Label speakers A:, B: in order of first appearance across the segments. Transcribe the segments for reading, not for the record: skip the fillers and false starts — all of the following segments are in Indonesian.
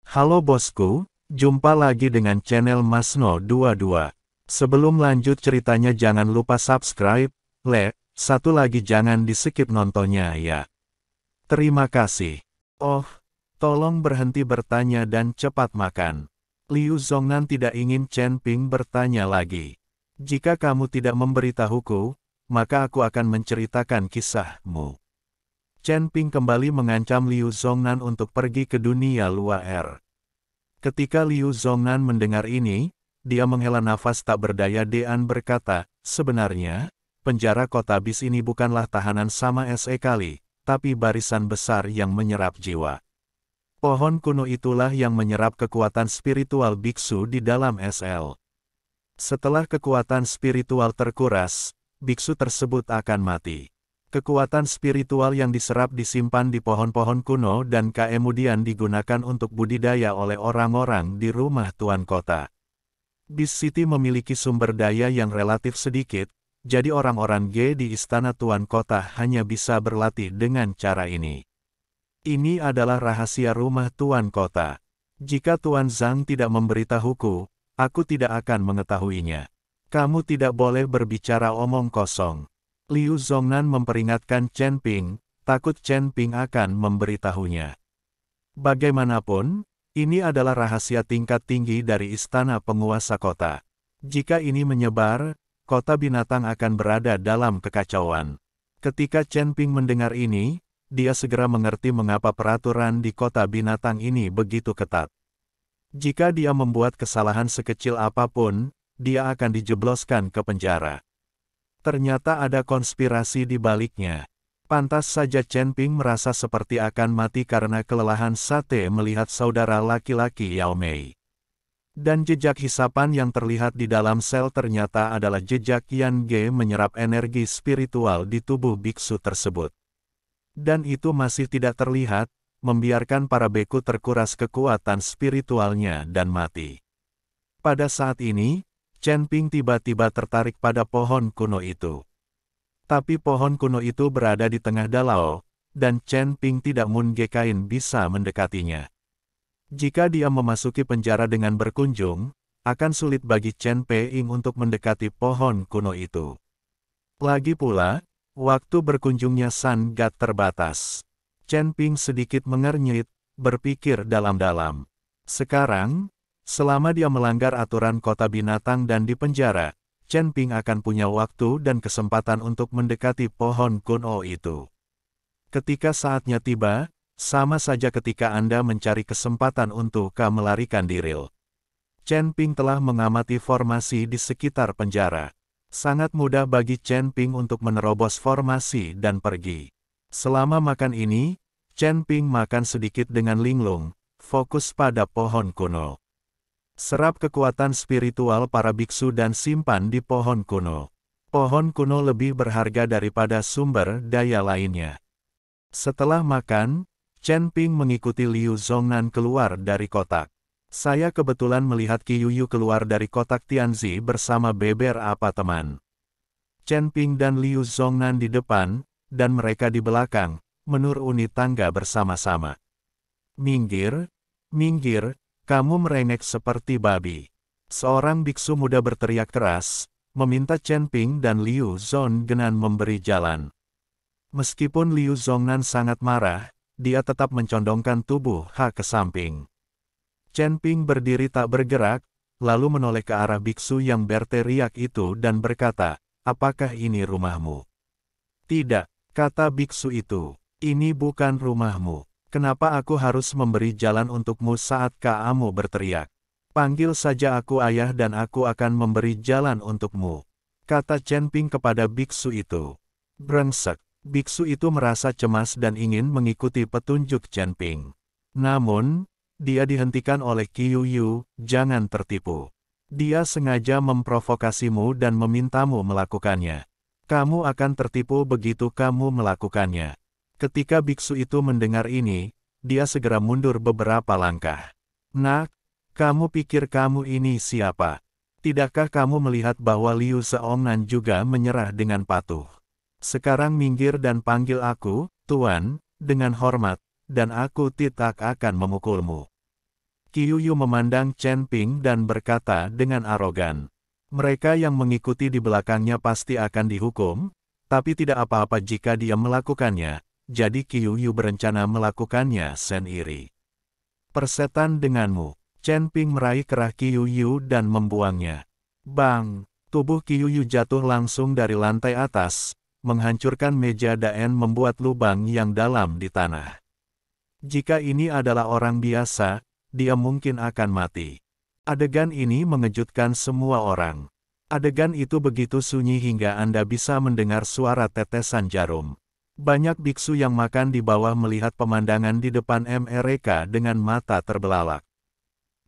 A: Halo bosku, jumpa lagi dengan channel Masno22. Sebelum lanjut ceritanya jangan lupa subscribe, satu lagi jangan di-skip nontonnya ya. Terima kasih. Oh, tolong berhenti bertanya dan cepat makan. Liu Zongnan tidak ingin Chen Ping bertanya lagi. Jika kamu tidak memberitahuku, maka aku akan menceritakan kisahmu. Chen Ping kembali mengancam Liu Zongnan untuk pergi ke dunia luar. Ketika Liu Zongnan mendengar ini, dia menghela nafas tak berdaya dan berkata, sebenarnya, penjara kota bis ini bukanlah tahanan sama sekali, tapi barisan besar yang menyerap jiwa. Pohon kuno itulah yang menyerap kekuatan spiritual biksu di dalam SL. Setelah kekuatan spiritual terkuras, biksu tersebut akan mati. Kekuatan spiritual yang diserap disimpan di pohon-pohon kuno dan kemudian digunakan untuk budidaya oleh orang-orang di rumah tuan kota. Bis City memiliki sumber daya yang relatif sedikit, jadi orang-orang G di istana tuan kota hanya bisa berlatih dengan cara ini. Ini adalah rahasia rumah tuan kota. Jika Tuan Zhang tidak memberitahuku, aku tidak akan mengetahuinya. Kamu tidak boleh berbicara omong kosong. Liu Zongnan memperingatkan Chen Ping, takut Chen Ping akan memberitahunya. Bagaimanapun, ini adalah rahasia tingkat tinggi dari istana penguasa kota. Jika ini menyebar, kota binatang akan berada dalam kekacauan. Ketika Chen Ping mendengar ini, dia segera mengerti mengapa peraturan di kota binatang ini begitu ketat. Jika dia membuat kesalahan sekecil apapun, dia akan dijebloskan ke penjara. Ternyata ada konspirasi di baliknya. Pantas saja Chen Ping merasa seperti akan mati karena kelelahan sate melihat saudara laki-laki Yao Mei. Dan jejak hisapan yang terlihat di dalam sel ternyata adalah jejak Yan Ge menyerap energi spiritual di tubuh biksu tersebut. Dan itu masih tidak terlihat, membiarkan para beku terkuras kekuatan spiritualnya dan mati. Pada saat ini, Chen Ping tiba-tiba tertarik pada pohon kuno itu. Tapi pohon kuno itu berada di tengah danau, dan Chen Ping tidak mungkin bisa mendekatinya. Jika dia memasuki penjara dengan berkunjung, akan sulit bagi Chen Ping untuk mendekati pohon kuno itu. Lagi pula, waktu berkunjungnya sangat terbatas. Chen Ping sedikit mengernyit, berpikir dalam-dalam. Sekarang, selama dia melanggar aturan kota binatang dan di penjara, Chen Ping akan punya waktu dan kesempatan untuk mendekati pohon kuno itu. Ketika saatnya tiba, sama saja ketika Anda mencari kesempatan untuk melarikan diri. Chen Ping telah mengamati formasi di sekitar penjara. Sangat mudah bagi Chen Ping untuk menerobos formasi dan pergi. Selama makan ini, Chen Ping makan sedikit dengan linglung, fokus pada pohon kuno. Serap kekuatan spiritual para biksu dan simpan di pohon kuno. Pohon kuno lebih berharga daripada sumber daya lainnya. Setelah makan, Chen Ping mengikuti Liu Zongnan keluar dari kotak. Saya kebetulan melihat Qi Yuyu keluar dari kotak Tianzi bersama beber apa teman. Chen Ping dan Liu Zongnan di depan, dan mereka di belakang, menuruni tangga bersama-sama. Minggir, minggir. Kamu merengek seperti babi. Seorang biksu muda berteriak keras, meminta Chen Ping dan Liu Zongnan memberi jalan. Meskipun Liu Zongnan sangat marah, dia tetap mencondongkan tubuh ke samping. Chen Ping berdiri tak bergerak, lalu menoleh ke arah biksu yang berteriak itu dan berkata, apakah ini rumahmu? Tidak, kata biksu itu, ini bukan rumahmu. Kenapa aku harus memberi jalan untukmu saat kamu berteriak? Panggil saja aku ayah dan aku akan memberi jalan untukmu. Kata Chen Ping kepada biksu itu. Brengsek, biksu itu merasa cemas dan ingin mengikuti petunjuk Chen Ping. Namun, dia dihentikan oleh Qi Yuyu, jangan tertipu. Dia sengaja memprovokasimu dan memintamu melakukannya. Kamu akan tertipu begitu kamu melakukannya. Ketika biksu itu mendengar ini, dia segera mundur beberapa langkah. Nak, kamu pikir kamu ini siapa? Tidakkah kamu melihat bahwa Liu Zongnan juga menyerah dengan patuh? Sekarang minggir dan panggil aku, Tuan, dengan hormat, dan aku tidak akan memukulmu. Qiuyu memandang Chen Ping dan berkata dengan arogan. Mereka yang mengikuti di belakangnya pasti akan dihukum, tapi tidak apa-apa jika dia melakukannya, jadi Qiuyu berencana melakukannya sendiri. Persetan denganmu. Chen Ping meraih kerah Qiuyu dan membuangnya. Bang! Tubuh Qiuyu jatuh langsung dari lantai atas, menghancurkan meja dan membuat lubang yang dalam di tanah. Jika ini adalah orang biasa, dia mungkin akan mati. Adegan ini mengejutkan semua orang. Adegan itu begitu sunyi hingga Anda bisa mendengar suara tetesan jarum. Banyak biksu yang makan di bawah melihat pemandangan di depan mereka dengan mata terbelalak.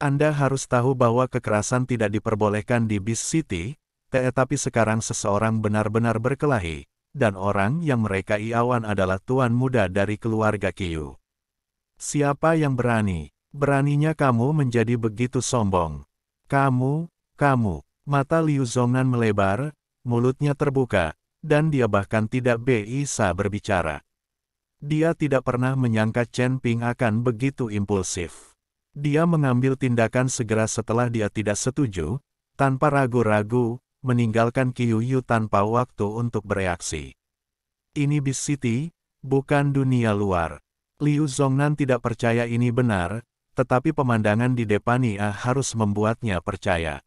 A: Anda harus tahu bahwa kekerasan tidak diperbolehkan di Beast City, tetapi sekarang seseorang benar-benar berkelahi, dan orang yang mereka iawan adalah tuan muda dari keluarga Qiu. Siapa yang berani? Beraninya kamu menjadi begitu sombong. Kamu. Mata Liu Zongnan melebar, mulutnya terbuka, dan dia bahkan tidak bisa berbicara. Dia tidak pernah menyangka Chen Ping akan begitu impulsif. Dia mengambil tindakan segera setelah dia tidak setuju, tanpa ragu-ragu, meninggalkan Qiuyu tanpa waktu untuk bereaksi. Ini Beast City, bukan dunia luar. Liu Zongnan tidak percaya ini benar, tetapi pemandangan di depannya harus membuatnya percaya.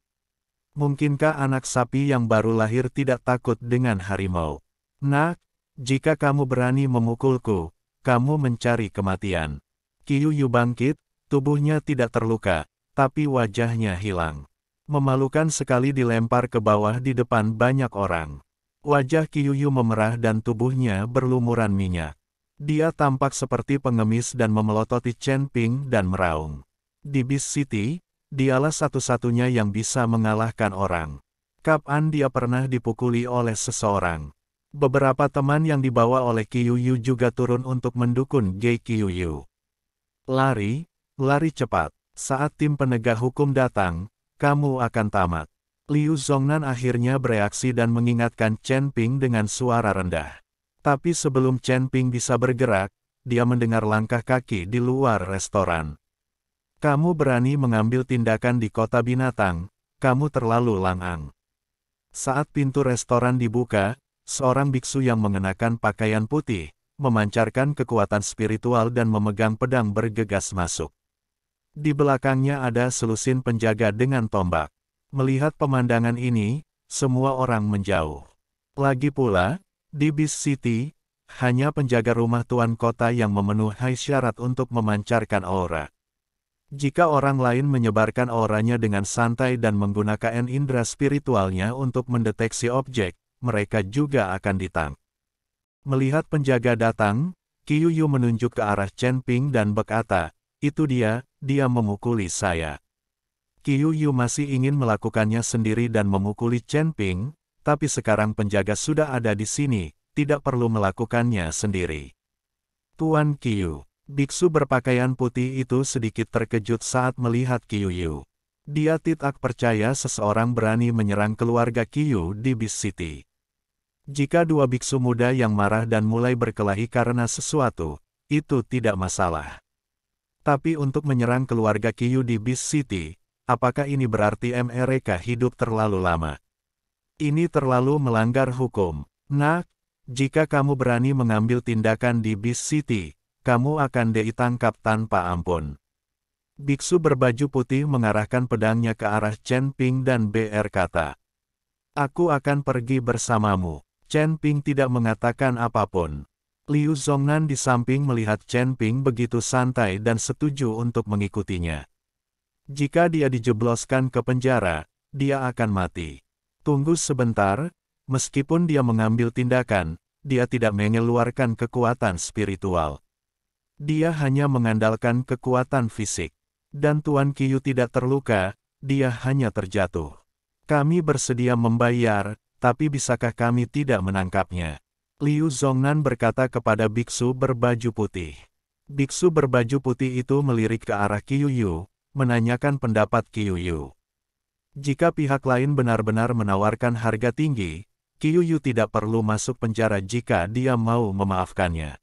A: Mungkinkah anak sapi yang baru lahir tidak takut dengan harimau? Nak, jika kamu berani memukulku, kamu mencari kematian. Qiuyu bangkit, tubuhnya tidak terluka, tapi wajahnya hilang. Memalukan sekali dilempar ke bawah di depan banyak orang. Wajah Qiuyu memerah dan tubuhnya berlumuran minyak. Dia tampak seperti pengemis dan memelototi Chen Ping dan meraung. Di Beast City, dialah satu-satunya yang bisa mengalahkan orang. Kapan dia pernah dipukuli oleh seseorang? Beberapa teman yang dibawa oleh Qiuyu juga turun untuk mendukung Ge Qiuyu. Lari cepat. Saat tim penegak hukum datang, kamu akan tamat. Liu Zongnan akhirnya bereaksi dan mengingatkan Chen Ping dengan suara rendah. Tapi sebelum Chen Ping bisa bergerak, dia mendengar langkah kaki di luar restoran. Kamu berani mengambil tindakan di kota binatang, kamu terlalu langang. Saat pintu restoran dibuka, seorang biksu yang mengenakan pakaian putih, memancarkan kekuatan spiritual dan memegang pedang bergegas masuk. Di belakangnya ada selusin penjaga dengan tombak. Melihat pemandangan ini, semua orang menjauh. Lagi pula, di Beast City, hanya penjaga rumah tuan kota yang memenuhi syarat untuk memancarkan aura. Jika orang lain menyebarkan auranya dengan santai dan menggunakan indera spiritualnya untuk mendeteksi objek, mereka juga akan ditang. Melihat penjaga datang, Qiuyu menunjuk ke arah Chen Ping dan berkata, "Itu dia memukuli saya." Qiuyu masih ingin melakukannya sendiri dan memukuli Chen Ping, tapi sekarang penjaga sudah ada di sini, tidak perlu melakukannya sendiri. Tuan Qiu, biksu berpakaian putih itu sedikit terkejut saat melihat Qiuyu. Dia tidak percaya seseorang berani menyerang keluarga Qiu di Beast City. Jika dua biksu muda yang marah dan mulai berkelahi karena sesuatu, itu tidak masalah. Tapi untuk menyerang keluarga Qiu di Beast City, apakah ini berarti mereka hidup terlalu lama? Ini terlalu melanggar hukum. Nak, jika kamu berani mengambil tindakan di Beast City, kamu akan ditangkap tanpa ampun. Biksu berbaju putih mengarahkan pedangnya ke arah Chen Ping dan berkata, "Aku akan pergi bersamamu." Chen Ping tidak mengatakan apapun. Liu Zongnan di samping melihat Chen Ping begitu santai dan setuju untuk mengikutinya. Jika dia dijebloskan ke penjara, dia akan mati. Tunggu sebentar, meskipun dia mengambil tindakan, dia tidak mengeluarkan kekuatan spiritual. Dia hanya mengandalkan kekuatan fisik. Dan Tuan Qiu tidak terluka, dia hanya terjatuh. Kami bersedia membayar, tapi bisakah kami tidak menangkapnya? Liu Zongnan berkata kepada biksu berbaju putih. Biksu berbaju putih itu melirik ke arah Qiuyu, menanyakan pendapat Qiuyu. Jika pihak lain benar-benar menawarkan harga tinggi, Qiuyu tidak perlu masuk penjara jika dia mau memaafkannya.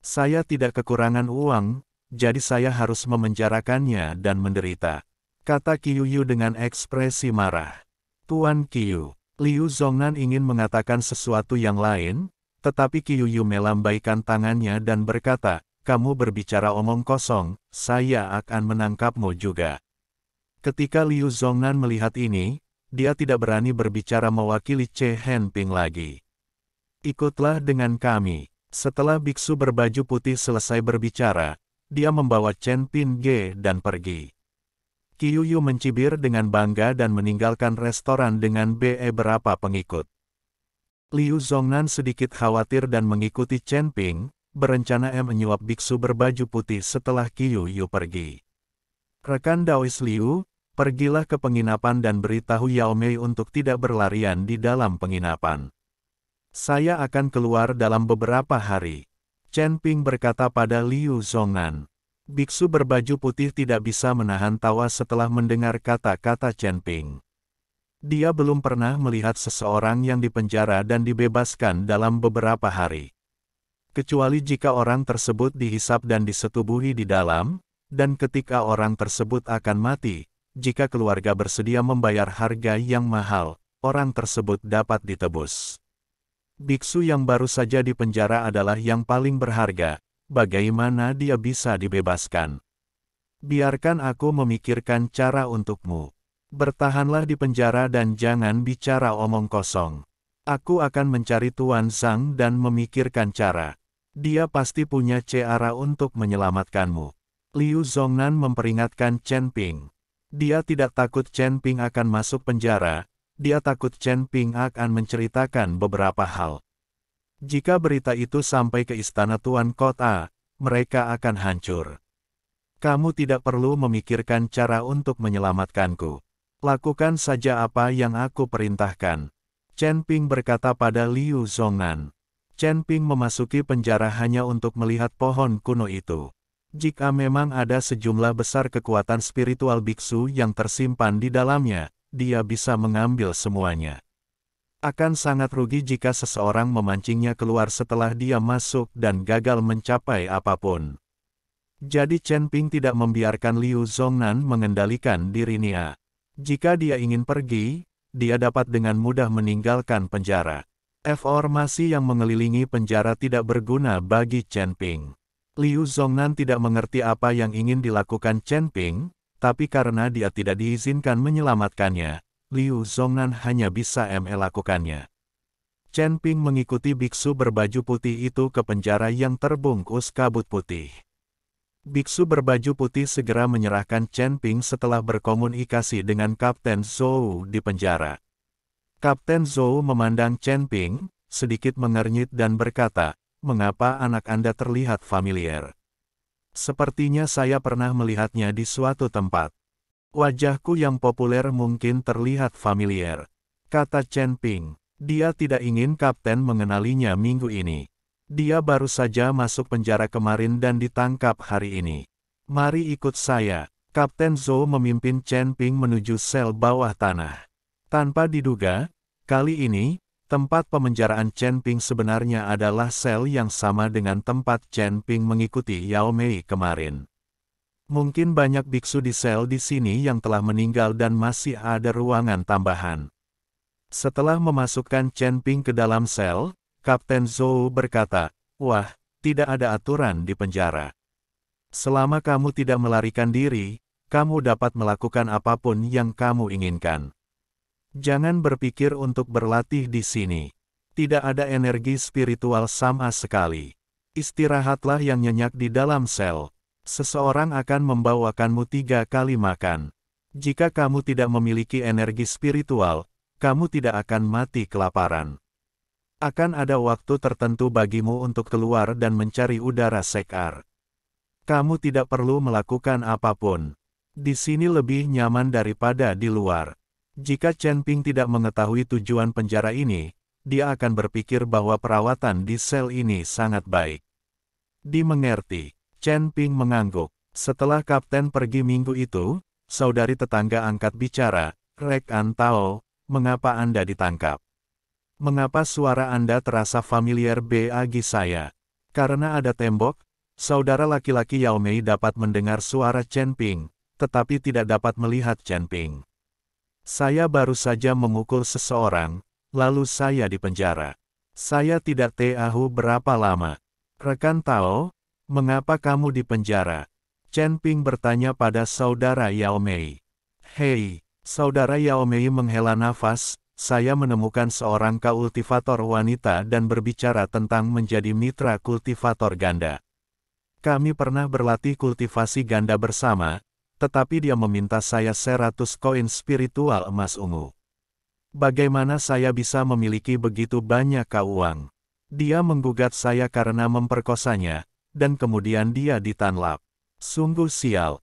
A: Saya tidak kekurangan uang, jadi saya harus memenjarakannya dan menderita. Kata Qiuyu dengan ekspresi marah. Tuan Qiu, Liu Zongnan ingin mengatakan sesuatu yang lain, tetapi Qiuyu melambaikan tangannya dan berkata, kamu berbicara omong kosong, saya akan menangkapmu juga. Ketika Liu Zongnan melihat ini, dia tidak berani berbicara mewakili Che Henping lagi. Ikutlah dengan kami. Setelah biksu berbaju putih selesai berbicara, dia membawa Chen Pin Ge dan pergi. Qiuyu mencibir dengan bangga dan meninggalkan restoran dengan beberapa pengikut. Liu Zongnan sedikit khawatir dan mengikuti Chen Ping, berencana menyuap biksu berbaju putih setelah Qiuyu pergi. Rekan Daois Liu, pergilah ke penginapan dan beritahu Yao Mei untuk tidak berlarian di dalam penginapan. Saya akan keluar dalam beberapa hari. Chen Ping berkata pada Liu Zongnan. Biksu berbaju putih tidak bisa menahan tawa setelah mendengar kata-kata Chen Ping. Dia belum pernah melihat seseorang yang dipenjara dan dibebaskan dalam beberapa hari. Kecuali jika orang tersebut dihisap dan disetubuhi di dalam, dan ketika orang tersebut akan mati, jika keluarga bersedia membayar harga yang mahal, orang tersebut dapat ditebus. Biksu yang baru saja dipenjara adalah yang paling berharga, bagaimana dia bisa dibebaskan? Biarkan aku memikirkan cara untukmu. Bertahanlah di penjara dan jangan bicara omong kosong. Aku akan mencari Tuan Zhang dan memikirkan cara. Dia pasti punya cara untuk menyelamatkanmu. Liu Zongnan memperingatkan Chen Ping. Dia tidak takut Chen Ping akan masuk penjara, dia takut Chen Ping akan menceritakan beberapa hal. Jika berita itu sampai ke istana Tuan Kota, mereka akan hancur. Kamu tidak perlu memikirkan cara untuk menyelamatkanku. Lakukan saja apa yang aku perintahkan. Chen Ping berkata pada Liu Zongnan. Chen Ping memasuki penjara hanya untuk melihat pohon kuno itu. Jika memang ada sejumlah besar kekuatan spiritual biksu yang tersimpan di dalamnya, dia bisa mengambil semuanya. Akan sangat rugi jika seseorang memancingnya keluar setelah dia masuk dan gagal mencapai apapun. Jadi Chen Ping tidak membiarkan Liu Zongnan mengendalikan dirinya. Jika dia ingin pergi, dia dapat dengan mudah meninggalkan penjara. Formasi yang mengelilingi penjara tidak berguna bagi Chen Ping. Liu Zongnan tidak mengerti apa yang ingin dilakukan Chen Ping, tapi karena dia tidak diizinkan menyelamatkannya, Liu Zongnan hanya bisa melakukannya. Chen Ping mengikuti biksu berbaju putih itu ke penjara yang terbungkus kabut putih. Biksu berbaju putih segera menyerahkan Chen Ping setelah berkomunikasi dengan Kapten Zhou di penjara. Kapten Zhou memandang Chen Ping, sedikit mengernyit dan berkata, mengapa anak Anda terlihat familiar? Sepertinya saya pernah melihatnya di suatu tempat. Wajahku yang populer mungkin terlihat familiar, kata Chen Ping. Dia tidak ingin kapten mengenalinya minggu ini. Dia baru saja masuk penjara kemarin dan ditangkap hari ini. Mari ikut saya. Kapten Zhou memimpin Chen Ping menuju sel bawah tanah. Tanpa diduga, kali ini, tempat pemenjaraan Chen Ping sebenarnya adalah sel yang sama dengan tempat Chen Ping mengikuti Yao Mei kemarin. Mungkin banyak biksu di sel di sini yang telah meninggal dan masih ada ruangan tambahan. Setelah memasukkan Chen Ping ke dalam sel, Kapten Zhou berkata, wah, tidak ada aturan di penjara. Selama kamu tidak melarikan diri, kamu dapat melakukan apapun yang kamu inginkan. Jangan berpikir untuk berlatih di sini. Tidak ada energi spiritual sama sekali. Istirahatlah yang nyenyak di dalam sel. Seseorang akan membawakanmu 3 kali makan. Jika kamu tidak memiliki energi spiritual, kamu tidak akan mati kelaparan. Akan ada waktu tertentu bagimu untuk keluar dan mencari udara segar. Kamu tidak perlu melakukan apapun. Di sini lebih nyaman daripada di luar. Jika Chen Ping tidak mengetahui tujuan penjara ini, dia akan berpikir bahwa perawatan di sel ini sangat baik. Dimengerti, Chen Ping mengangguk. Setelah kapten pergi minggu itu, saudari tetangga angkat bicara, Rek An Tao, mengapa Anda ditangkap? Mengapa suara Anda terasa familiar bagi saya? Karena ada tembok, Saudara laki-laki Yao Mei dapat mendengar suara Chen Ping, tetapi tidak dapat melihat Chen Ping. Saya baru saja memukul seseorang, lalu saya dipenjara. Saya tidak tahu berapa lama. Rekan Tao, mengapa kamu dipenjara? Chen Ping bertanya pada saudara Yao Mei. Hei, saudara Yao Mei menghela nafas, saya menemukan seorang kultivator wanita dan berbicara tentang menjadi mitra kultivator ganda. Kami pernah berlatih kultivasi ganda bersama, tetapi dia meminta saya 100 koin spiritual emas ungu. Bagaimana saya bisa memiliki begitu banyak uang? Dia menggugat saya karena memperkosanya, dan kemudian dia ditanlap. Sungguh sial,